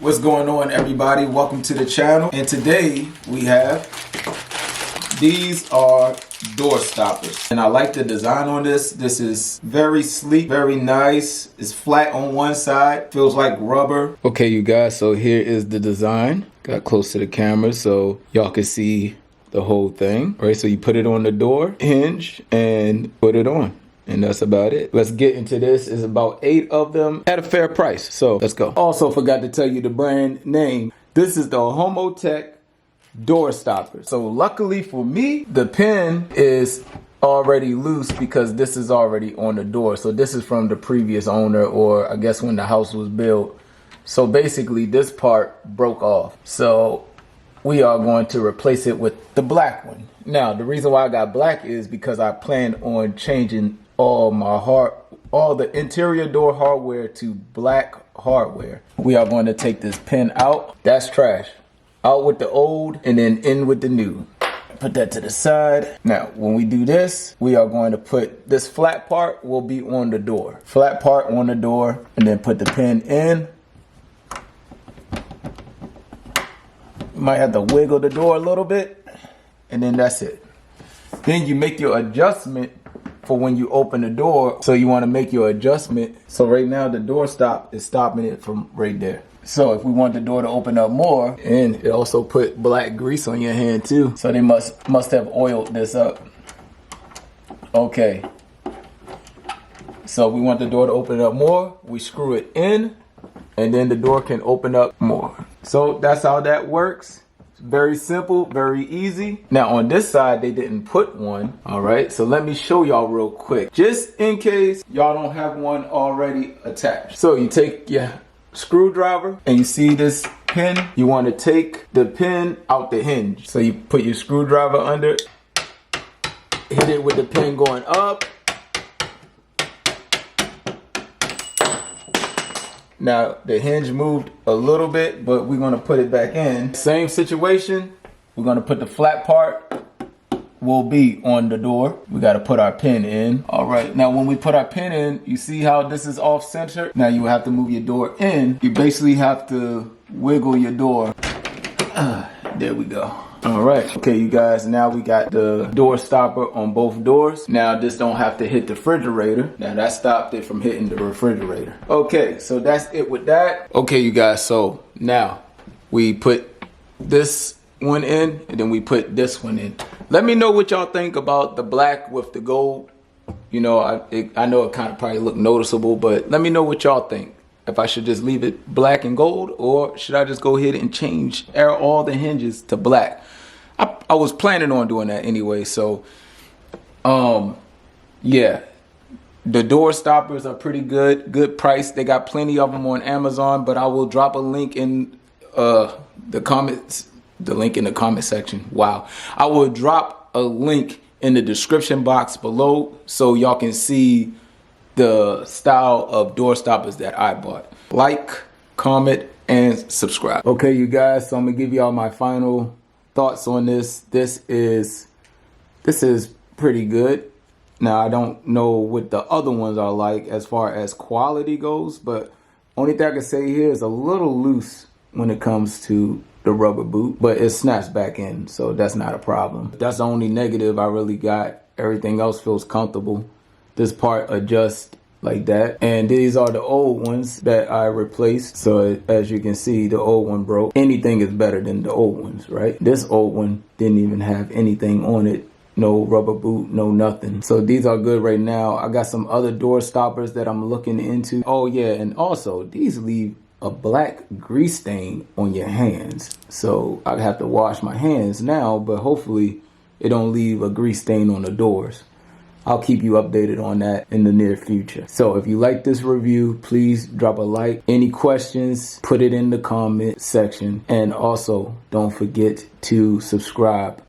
What's going on, everybody? Welcome to the channel. And today we have, these are door stoppers. And I like the design on this. This is very sleek, very nice. It's flat on one side, feels like rubber. Okay, you guys, so here is the design. Got close to the camera so y'all can see the whole thing. Right, so you put it on the door hinge and put it on. And that's about it. Let's get into this. It's about 8 of them at a fair price. So let's go. Also forgot to tell you the brand name. This is the HOMOTEK door stopper. So luckily for me, the pin is already loose because this is already on the door. So this is from the previous owner, or I guess when the house was built. So basically this part broke off. So we are going to replace it with the black one. Now, the reason why I got black is because I planned on changing all the interior door hardware to black hardware. We are going to take this pin out. That's trash. Out with the old and then in with the new. Put that to the side. Now, when we do this, we are going to put this flat part will be on the door. Flat part on the door, and then put the pin in. You might have to wiggle the door a little bit, and then that's it. Then you make your adjustment for when you open the door. So you want to make your adjustment. So right now the door stop is stopping it from right there. So if we want the door to open up more, and it also put black grease on your hand too. So they must have oiled this up. Okay. So we want the door to open up more. We screw it in, and then the door can open up more. So that's how that works. Very simple, very easy. Now on this side, they didn't put one. All right, so let me show y'all real quick, just in case y'all don't have one already attached. So you take your screwdriver and you see this pin. You want to take the pin out the hinge. So you put your screwdriver under, hit it with the pin going up. Now the hinge moved a little bit, but we're gonna put it back in. Same situation, we're gonna put the flat part will be on the door. We gotta put our pin in. All right, now when we put our pin in, you see how this is off center? Now you have to move your door in. You basically have to wiggle your door. There we go. All right, okay, you guys, now we got the door stopper on both doors. Now this don't have to hit the refrigerator. Now that stopped it from hitting the refrigerator. Okay, so that's it with that. Okay, you guys, so now we put this one in and then we put this one in. Let me know what y'all think about the black with the gold. You know, I know it kind of probably look noticeable, but let me know what y'all think. If I should just leave it black and gold, or should I just go ahead and change all the hinges to black? I was planning on doing that anyway, so yeah. The door stoppers are pretty good price. They got plenty of them on Amazon, but I will drop a link in the comments, the link in the comment section. Wow. I will drop a link in the description box below so y'all can see the style of door stoppers that I bought. Like, comment, and subscribe. Okay, you guys, so I'm gonna give y'all my final thoughts on this. This is pretty good. Now I don't know what the other ones are like as far as quality goes, but only thing I can say here is a little loose when it comes to the rubber boot, but it snaps back in, so that's not a problem. That's the only negative I really got. Everything else feels comfortable. This part adjusts like that. And these are the old ones that I replaced. So as you can see, the old one broke. Anything is better than the old ones, right? This old one didn't even have anything on it. No rubber boot, no nothing. So these are good right now. I got some other door stoppers that I'm looking into. Oh yeah, and also these leave a black grease stain on your hands. So I have to wash my hands now, but hopefully it don't leave a grease stain on the doors. I'll keep you updated on that in the near future. So if you like this review, please drop a like. Any questions, put it in the comment section. And also don't forget to subscribe.